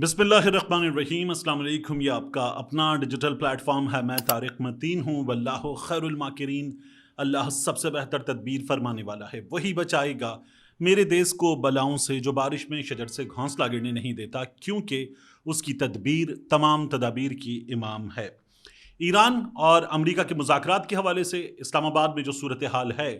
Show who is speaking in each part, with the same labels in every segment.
Speaker 1: बिस्मिल्लाहिर्रहमानिर्रहीम। अस्सलाम वालेकुम। ये आपका अपना डिजिटल प्लेटफॉर्म है। मैं तारिक मतीन हूँ। वल्लाहु खैरुल माकिरीन। अल्लाह सबसे बेहतर तदबीर फरमाने वाला है। वही बचाएगा मेरे देश को बलाओं से जो बारिश में शजर से घोंसला गिरने नहीं देता, क्योंकि उसकी तदबीर तमाम तदाबीर की इमाम है। ईरान और अमेरिका के मुज़ाकरात के हवाले से इस्लामाबाद में जो सूरत हाल है,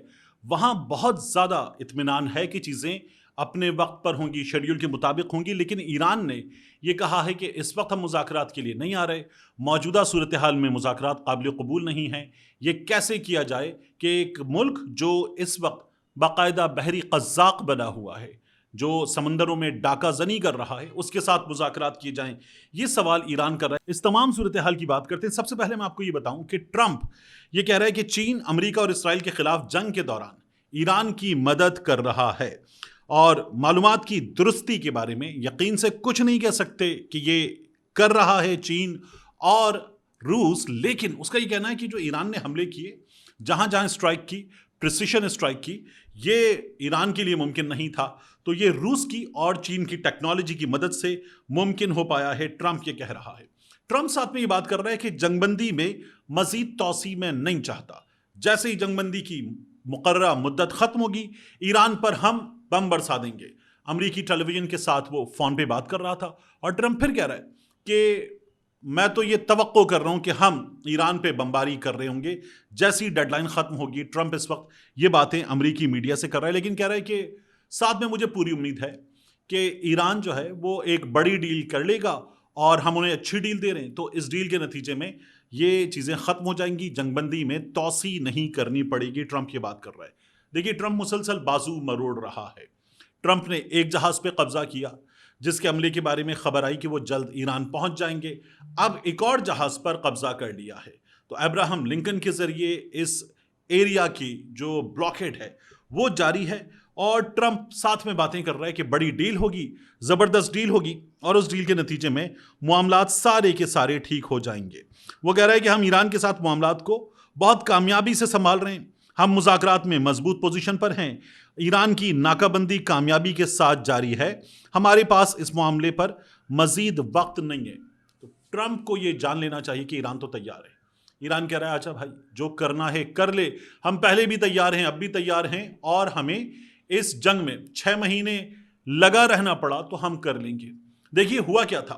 Speaker 1: वहाँ बहुत ज़्यादा इत्मीनान है कि चीज़ें अपने वक्त पर होंगी, शेड्यूल के मुताबिक होंगी। लेकिन ईरान ने ये कहा है कि इस वक्त हम मुज़ाकरात के लिए नहीं आ रहे, मौजूदा सूरत हाल में मुज़ाकरात काबिल कबूल नहीं हैं। ये कैसे किया जाए कि एक मुल्क जो इस वक्त बाकायदा बहरी क़ज़्ज़ाक़ बना हुआ है, जो समंदरों में डाका जनी कर रहा है, उसके साथ मुज़ाकरात किए जाएं, ये सवाल ईरान कर रहा है। इस तमाम सूरत हाल की बात करते हैं। सबसे पहले मैं आपको ये बताऊं कि ट्रंप ये कह रहा है कि चीन अमेरिका और इसराइल के खिलाफ जंग के दौरान ईरान की मदद कर रहा है, और मालूमात की दुरुस्ती के बारे में यकीन से कुछ नहीं कह सकते कि ये कर रहा है चीन और रूस। लेकिन उसका ये कहना है कि जो ईरान ने हमले किए, जहां जहां स्ट्राइक की, प्रिसिशन स्ट्राइक की, ये ईरान के लिए मुमकिन नहीं था, तो ये रूस की और चीन की टेक्नोलॉजी की मदद से मुमकिन हो पाया है। ट्रंप ये कह रहा है। ट्रंप साथ में ये बात कर रहा है कि जंगबंदी में मजीद तौसी में नहीं चाहता। जैसे ही जंगबंदी की मुकर्ररा मुद्दत खत्म होगी, ईरान पर हम बम बरसा देंगे। अमरीकी टेलीविजन के साथ वो फोन पे बात कर रहा था, और ट्रंप फिर कह रहा है कि मैं तो ये तवक्को कर रहा हूं कि हम ईरान पे बमबारी कर रहे होंगे जैसी डेडलाइन खत्म होगी। ट्रंप इस वक्त ये बातें अमरीकी मीडिया से कर रहा है, लेकिन कह रहा है कि साथ में मुझे पूरी उम्मीद है कि ईरान जो है वो एक बड़ी डील कर लेगा, और हम उन्हें अच्छी डील दे रहे हैं, तो इस डील के नतीजे में ये चीज़ें ख़त्म हो जाएंगी, जंगबंदी में तौसी नहीं करनी पड़ेगी। ट्रंप ये बात कर रहा है। देखिए, ट्रंप मुसलसल बाजू मरोड़ रहा है। ट्रंप ने एक जहाज़ पे कब्जा किया, जिसके हमले के बारे में खबर आई कि वो जल्द ईरान पहुंच जाएंगे। अब एक और जहाज़ पर कब्जा कर लिया है। तो अब्राहम लिंकन के ज़रिए इस एरिया की जो ब्लॉकेड है वो जारी है, और ट्रंप साथ में बातें कर रहा है कि बड़ी डील होगी, ज़बरदस्त डील होगी, और उस डील के नतीजे में मामलात सारे के सारे ठीक हो जाएंगे। वो कह रहा है कि हम ईरान के साथ मामलात को बहुत कामयाबी से संभाल रहे हैं, हम मुज़ाकरात में मजबूत पोजीशन पर हैं, ईरान की नाकाबंदी कामयाबी के साथ जारी है, हमारे पास इस मामले पर मजीद वक्त नहीं है। तो ट्रंप को ये जान लेना चाहिए कि ईरान तो तैयार है। ईरान कह रहा है, अच्छा भाई, जो करना है कर ले, हम पहले भी तैयार हैं, अब भी तैयार हैं, और हमें इस जंग में 6 महीने लगा रहना पड़ा तो हम कर लेंगे। देखिए, हुआ क्या था।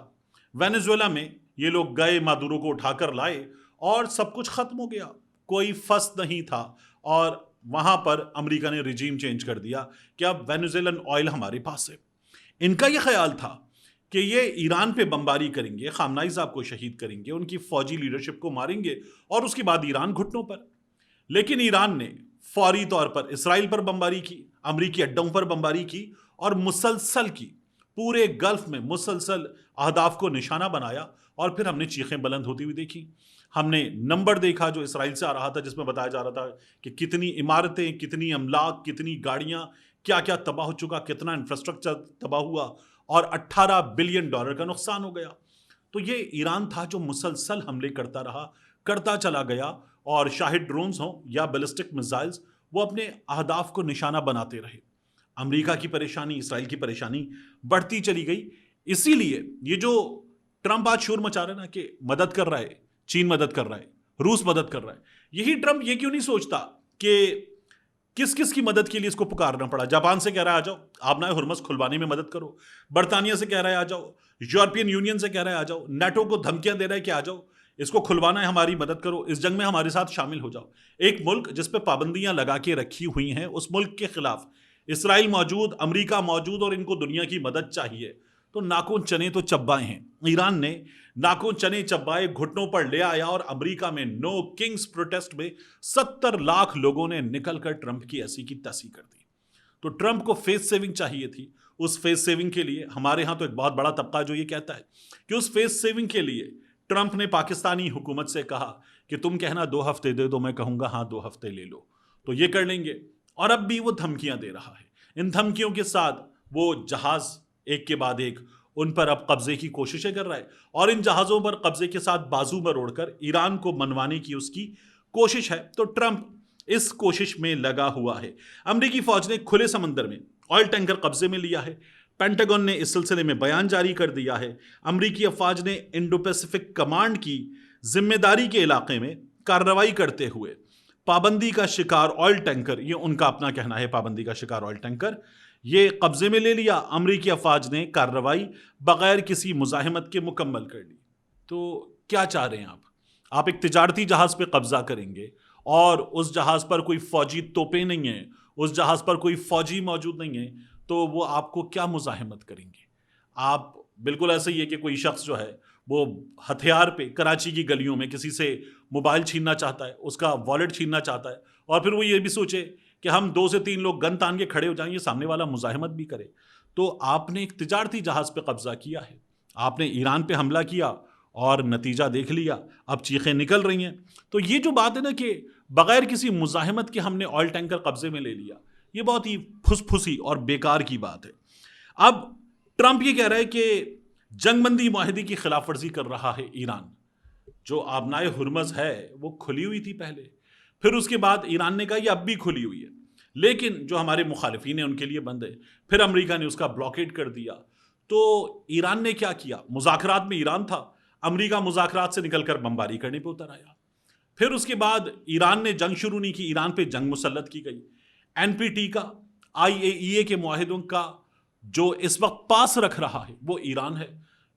Speaker 1: वेनेजुएला में ये लोग गए, मादुरो को उठाकर लाए, और सब कुछ खत्म हो गया, कोई फंस नहीं था, और वहां पर अमेरिका ने रिजीम चेंज कर दिया कि अब वेनेजुएलन ऑयल हमारे पास है। इनका यह ख्याल था कि ये ईरान पे बमबारी करेंगे, खामनाई साहब को शहीद करेंगे, उनकी फौजी लीडरशिप को मारेंगे, और उसके बाद ईरान घुटनों पर। लेकिन ईरान ने फौरी तौर पर इसराइल पर बमबारी की, अमरीकी अड्डों पर बमबारी की, और मुसलसल की, पूरे गल्फ में मुसलसल अहदाफ को निशाना बनाया। और फिर हमने चीखें बुलंद होती हुई देखी, हमने नंबर देखा जो इसराइल से आ रहा था, जिसमें बताया जा रहा था कि कितनी इमारतें, कितनी अमलाक, कितनी गाड़ियां, क्या क्या तबाह हो चुका, कितना इंफ्रास्ट्रक्चर तबाह हुआ, और $18 बिलियन का नुकसान हो गया। तो ये ईरान था जो मुसलसल हमले करता रहा, करता चला गया, और शाहिद ड्रोन्स हों या बैलिस्टिक मिसाइल्स, वो अपने अहदाफ को निशाना बनाते रहे। अमेरिका की परेशानी, इसराइल की परेशानी बढ़ती चली गई। इसीलिए ये जो ट्रंप आज शोर मचा रहा है ना कि मदद कर रहा है, चीन मदद कर रहा है, रूस मदद कर रहा है, यही ट्रंप ये क्यों नहीं सोचता कि किस किस की मदद के लिए इसको पुकारना पड़ा। जापान से कह रहा है आ जाओ, आप ना हुर्मुज़ खुलवाने में मदद करो। बरतानिया से कह रहा है आ जाओ। यूरोपियन यूनियन से कह रहा है आ जाओ। नेटो को धमकियां दे रहा है कि आ जाओ, इसको खुलवाना है, हमारी मदद करो, इस जंग में हमारे साथ शामिल हो जाओ। एक मुल्क जिस पे पाबंदियां लगा के रखी हुई हैं, उस मुल्क के खिलाफ इसराइल मौजूद, अमेरिका मौजूद, और इनको दुनिया की मदद चाहिए, तो नाकों चने तो चब्बाए हैं। ईरान ने नाकों चने चब्बाए, घुटनों पर ले आया, और अमेरिका में नो किंग्स प्रोटेस्ट में 70 लाख लोगों ने निकलकर ट्रंप की ऐसी की तैसी कर दी। तो ट्रंप को फेस सेविंग चाहिए थी। उस फेस सेविंग के लिए हमारे यहां तो एक बहुत बड़ा तबका जो ये कहता है कि उस फेस सेविंग के लिए ट्रंप ने पाकिस्तानी हुकूमत से कहा कि तुम कहना 2 हफ्ते दे दो, मैं कहूंगा हाँ 2 हफ्ते ले लो, तो ये कर लेंगे। और अब भी वो धमकियां दे रहा है। इन धमकियों के साथ वो जहाज एक के बाद एक उन पर अब कब्जे की कोशिशें कर रहा है, और इन जहाज़ों पर कब्जे के साथ बाजू मरोड़कर ईरान को मनवाने की उसकी कोशिश है। तो ट्रंप इस कोशिश में लगा हुआ है। अमेरिकी फौज ने खुले समंदर में ऑयल टैंकर कब्जे में लिया है। पेंटागन ने इस सिलसिले में बयान जारी कर दिया है। अमरीकी अफवाज ने इंडो पैसिफिक कमांड की जिम्मेदारी के इलाके में कार्रवाई करते हुए पाबंदी का शिकार ऑयल टैंकर, ये उनका अपना कहना है, पाबंदी का शिकार ऑयल टैंकर ये कब्जे में ले लिया। अमरीकी अफवाज ने कार्रवाई बगैर किसी मुजाहिमत के मुकम्मल कर ली। तो क्या चाह रहे हैं आप एक तिजारती जहाज पे कब्जा करेंगे और उस जहाज पर कोई फौजी तोपें नहीं है, उस जहाज पर कोई फौजी मौजूद नहीं है, तो वो आपको क्या मुजाहिमत करेंगे? आप बिल्कुल ऐसे ही है कि कोई शख्स जो है वो हथियार पे कराची की गलियों में किसी से मोबाइल छीनना चाहता है, उसका वॉलेट छीनना चाहता है, और फिर वो ये भी सोचे कि हम 2 से 3 लोग गन तान के खड़े हो जाएंगे, सामने वाला मुजाहिमत भी करे। तो आपने एक तिजारती जहाज पे कब्जा किया है, आपने ईरान पे हमला किया और नतीजा देख लिया, अब चीखें निकल रही हैं। तो ये जो बात है ना कि बगैर किसी मुजाहिमत के हमने ऑयल टैंकर कब्जे में ले लिया, ये बहुत ही फुसफुसी और बेकार की बात है। अब ट्रंप ये कह रहा है कि जंगबंदी मुआहिदे की खिलाफ वर्जी कर रहा है ईरान। जो आबनाए हुर्मज है वो खुली हुई थी पहले, फिर उसके बाद ईरान ने कहा ये अब भी खुली हुई है, लेकिन जो हमारे मुखालिफिन हैं उनके लिए बंद है। फिर अमेरिका ने उसका ब्लॉकेड कर दिया। तो ईरान ने क्या किया? मुज़ाकरात में ईरान था, अमेरिका मुज़ाकरात से निकलकर बमबारी करने पे उतर आया। फिर उसके बाद ईरान ने जंग शुरू नहीं की, ईरान पे जंग मुसल्लत की गई। एनपीटी का, IAEA के मुआहिदों का जो इस वक्त पास रख रहा है वो ईरान है।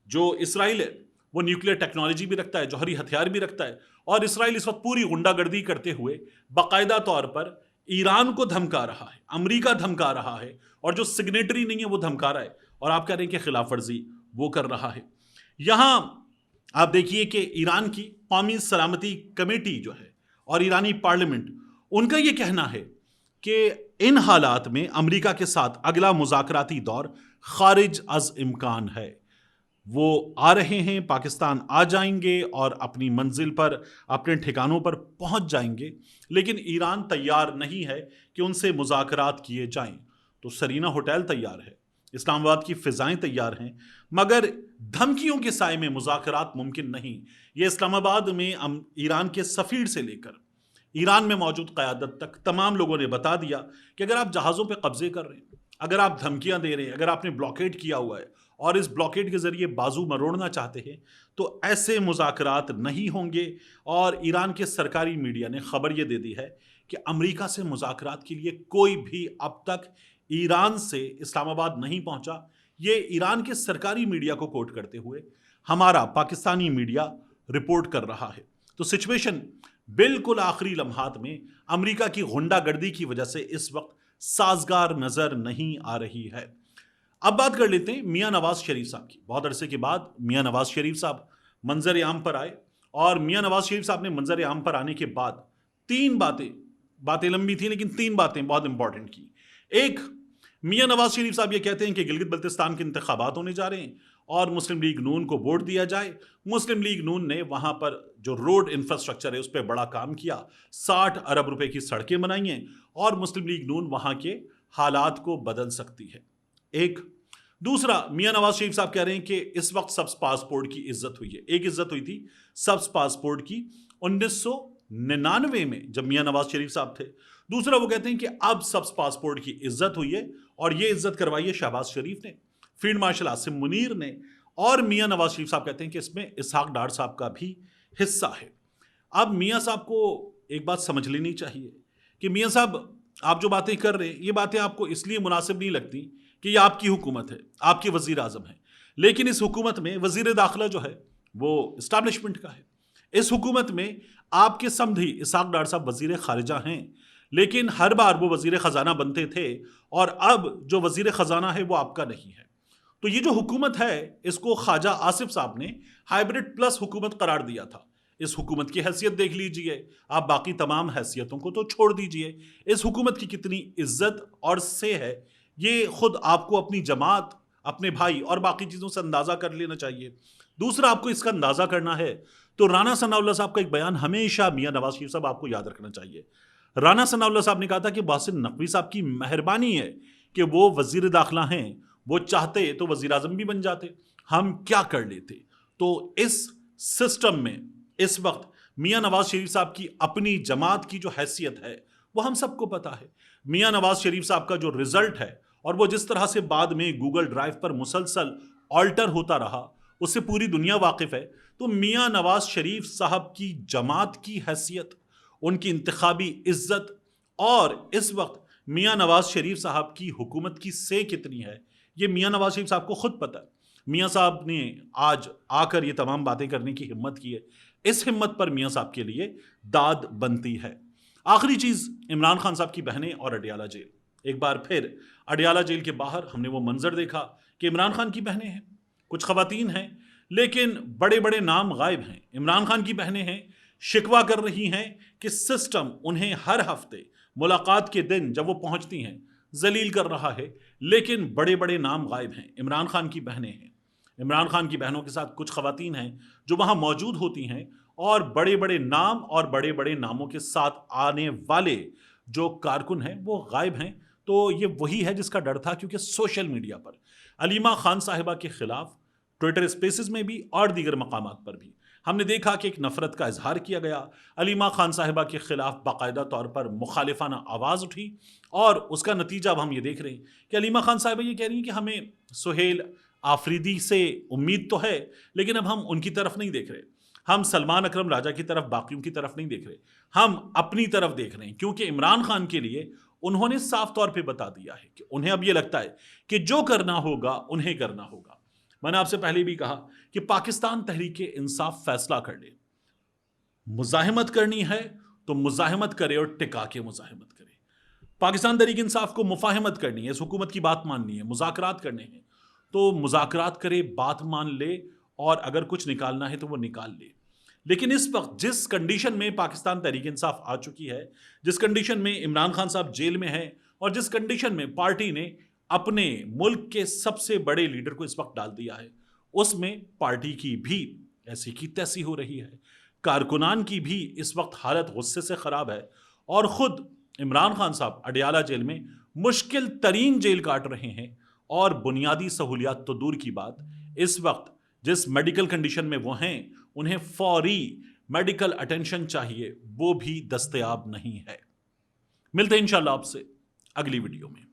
Speaker 1: जो इसराइल है वो न्यूक्लियर टेक्नोलॉजी भी रखता है, जौहरी हथियार भी रखता है, और इसराइल इस वक्त पूरी गुंडागर्दी करते हुए बाकायदा तौर पर ईरान को धमका रहा है, अमेरिका धमका रहा है, और जो सिग्नेटरी नहीं है वो धमका रहा है, और आप कह रहे हैं कि खिलाफ वर्जी वो कर रहा है। यहां आप देखिए कि ईरान की कौमी सलामती कमेटी जो है और ईरानी पार्लियामेंट, उनका ये कहना है कि इन हालात में अमेरिका के साथ अगला मुज़ाकराती दौर खारिज अज इम्कान है। वो आ रहे हैं, पाकिस्तान आ जाएंगे और अपनी मंजिल पर, अपने ठिकानों पर पहुंच जाएंगे, लेकिन ईरान तैयार नहीं है कि उनसे मुज़ाकरात किए जाएं। तो सरीना होटल तैयार है, इस्लामाबाद की फ़िज़ाएं तैयार हैं, मगर धमकियों के साए में मुज़ाकरात मुमकिन नहीं। ये इस्लामाबाद में ईरान के सफ़ीर से लेकर ईरान में मौजूद क़यादत तक तमाम लोगों ने बता दिया कि अगर आप जहाज़ों पे कब्ज़े कर रहे हैं, अगर आप धमकियां दे रहे हैं, अगर आपने ब्लॉकेड किया हुआ है और इस ब्लॉकेड के ज़रिए बाजू मरोड़ना चाहते हैं, तो ऐसे मुज़ाकरात नहीं होंगे। और ईरान के सरकारी मीडिया ने खबर ये दे दी है कि अमेरिका से मुज़ाकरात के लिए कोई भी अब तक ईरान से इस्लामाबाद नहीं पहुंचा। ये ईरान के सरकारी मीडिया को कोट करते हुए हमारा पाकिस्तानी मीडिया रिपोर्ट कर रहा है। तो सिचुएशन बिल्कुल आखिरी लम्हात में अमेरिका की गुंडागर्दी की वजह से इस वक्त साजगार नजर नहीं आ रही है। अब बात कर लेते हैं मियां नवाज शरीफ साहब की। बहुत अरसे के बाद मियां नवाज शरीफ साहब मंजर आम पर आए, और मियां नवाज शरीफ साहब ने मंजर आम पर आने के बाद 3 बातें लंबी थी लेकिन 3 बातें बहुत इंपॉर्टेंट की। एक, मियां नवाज शरीफ साहब ये कहते हैं कि गिलगित बल्तिस्तान के इंतखाबात होने जा रहे हैं और मुस्लिम लीग नून को वोट दिया जाए। मुस्लिम लीग नून ने वहां पर जो रोड इंफ्रास्ट्रक्चर है उस पर बड़ा काम किया, 60 अरब रुपए की सड़कें बनाई हैं, और मुस्लिम लीग नून वहां के हालात को बदल सकती है। एक दूसरा, मियां नवाज शरीफ साहब कह रहे हैं कि इस वक्त सब्ज पासपोर्ट की इज्जत हुई है। एक इज्जत हुई थी सब्ज पासपोर्ट की 1999 में जब मियां नवाज शरीफ साहब थे। दूसरा, वो कहते हैं कि अब सब्ज पासपोर्ट की इज्जत हुई है, और ये इज्जत करवाई है शहबाज शरीफ ने, फील्ड मार्शल आसिम मुनीर ने, और मियां नवाज शरीफ साहब कहते हैं कि इसमें इसहाक डार साहब का भी हिस्सा है। अब मियां साहब को एक बात समझ लेनी चाहिए कि मियां साहब, आप जो बातें कर रहे हैं ये बातें आपको इसलिए मुनासिब नहीं लगती कि ये आपकी हुकूमत है, आपके वजीर आजम है, लेकिन इस हुकूमत में वजीर दाखिला जो है वो इस्टेब्लिशमेंट का है। इस हुकूमत में आपके समधी इसहाक डार साहब वजीर खारिजा हैं, लेकिन हर बार वो वजीर खजाना बनते थे, और अब जो वजीर खजाना है वो आपका नहीं है। तो ये जो हुकूमत है इसको ख्वाजा आसिफ साहब ने हाइब्रिड प्लस हुकूमत करार दिया था। इस हुकूमत की हैसियत देख लीजिए, आप बाकी तमाम हैसियतों को तो छोड़ दीजिए। इस हुकूमत की कितनी इज्जत और से है ये खुद आपको अपनी जमात, अपने भाई और बाकी चीज़ों से अंदाज़ा कर लेना चाहिए। दूसरा, आपको इसका अंदाज़ा करना है तो राना सनाउल्लाह साहब का एक बयान हमेशा मियां नवाज शरीफ साहब आपको याद रखना चाहिए। राना सनाउल्लाह साहब ने कहा था कि मोहसिन नकवी साहब की मेहरबानी है कि वो वजीर दाखिला हैं, वो चाहते तो वजीर आजम भी बन जाते, हम क्या कर लेते। तो इस सिस्टम में इस वक्त मियां नवाज शरीफ साहब की अपनी जमात की जो हैसियत है वो हम सबको पता है। मियां नवाज शरीफ साहब का जो रिजल्ट है اور وہ جس طرح سے بعد میں گوگل ڈرائیو پر مسلسل آلٹر ہوتا رہا اس سے پوری دنیا واقف ہے. تو میاں نواز شریف صاحب کی جماعت کی حیثیت، ان کی انتخابی عزت اور اس وقت میاں نواز شریف صاحب کی حکومت کی سے کتنی ہے، یہ میاں نواز شریف صاحب کو خود پتہ ہے. میاں صاحب نے آج آ کر یہ تمام باتیں کرنے کی ہمت کی ہے. اس ہمت پر میاں صاحب کے لیے داد بنتی ہے. آخری چیز، عمران خان صاحب کی بہنیں اور اڈیالہ جیل. ایک بار پھر اڈیالہ جیل کے باہر ہم نے وہ منظر دیکھا کہ عمران خان کی بہنیں ہیں، کچھ خواتین ہیں لیکن بڑے بڑے نام غائب ہیں. عمران خان کی بہنیں ہیں، شکوہ کر رہی ہیں کہ سسٹم انہیں ہر ہفتے ملاقات کے دن جب وہ پہنچتی ہیں ذلیل کر رہا ہے، لیکن بڑے بڑے نام غائب ہیں. عمران خان کی بہنیں ہیں، عمران خان کی بہنوں کے ساتھ کچھ خواتین ہیں جو وہاں موجود ہوتی ہیں اور بڑے بڑے نام اور بڑے بڑے ناموں کے ساتھ آنے والے جو کارکن ہیں وہ غائب ہیں. تو یہ وہی ہے جس کا ڈر تھا، کیونکہ سوشل میڈیا پر علیمہ خان صاحبہ کے خلاف ٹویٹر اسپیسز میں بھی اور دیگر مقامات پر بھی ہم نے دیکھا کہ ایک نفرت کا اظہار کیا گیا. علیمہ خان صاحبہ کے خلاف باقاعدہ طور پر مخالفانہ آواز اٹھی اور اس کا نتیجہ اب ہم یہ دیکھ رہے ہیں کہ علیمہ خان صاحبہ یہ کہہ رہی ہیں کہ ہمیں سہیل آفریدی سے امید تو ہے لیکن اب ہم ان کی طرف نہیں دیکھ رہے، ہم سلمان اکرم راجہ کی طرف، باقیوں کی طرف نہیں دیکھ رہے، ہم اپنی طرف دیکھ رہے ہیں. کیونکہ عمران خان کے لیے انہوں نے صاف طور پہ بتا دیا ہے کہ انہیں اب یہ لگتا ہے کہ جو کرنا ہوگا انہیں کرنا ہوگا. میں نے آپ سے پہلے بھی کہا کہ پاکستان تحریک انصاف فیصلہ کر لے، مزاحمت کرنی ہے تو مزاحمت کرے اور ٹکا کے مزاحمت کرے. پاکستان تحریک انصاف کو مفاہمت کرنی ہے، اس حکومت کی بات ماننی ہے، مذاکرات کرنے ہیں تو مذاکرات کرے، بات مان لے اور اگر کچھ نکالنا ہے تو وہ نکال لے. لیکن اس وقت جس کنڈیشن میں پاکستان تحریک انصاف آ چکی ہے، جس کنڈیشن میں عمران خان صاحب جیل میں ہیں اور جس کنڈیشن میں پارٹی نے اپنے ملک کے سب سے بڑے لیڈر کو اس وقت ڈال دیا ہے، اس میں پارٹی کی بھی ایسی کی تیسی ہو رہی ہے، کارکنان کی بھی اس وقت حالت غصے سے خراب ہے اور خود عمران خان صاحب اڈیالہ جیل میں مشکل ترین جیل کاٹ رہے ہیں اور بنیادی سہولیات تو دور کی بات، اس وقت جس میڈیکل کنڈیشن میں وہ ہیں انہیں فوری میڈیکل اٹینشن چاہیے، وہ بھی دستیاب نہیں ہے. ملتے ہیں انشاءاللہ آپ سے اگلی ویڈیو میں.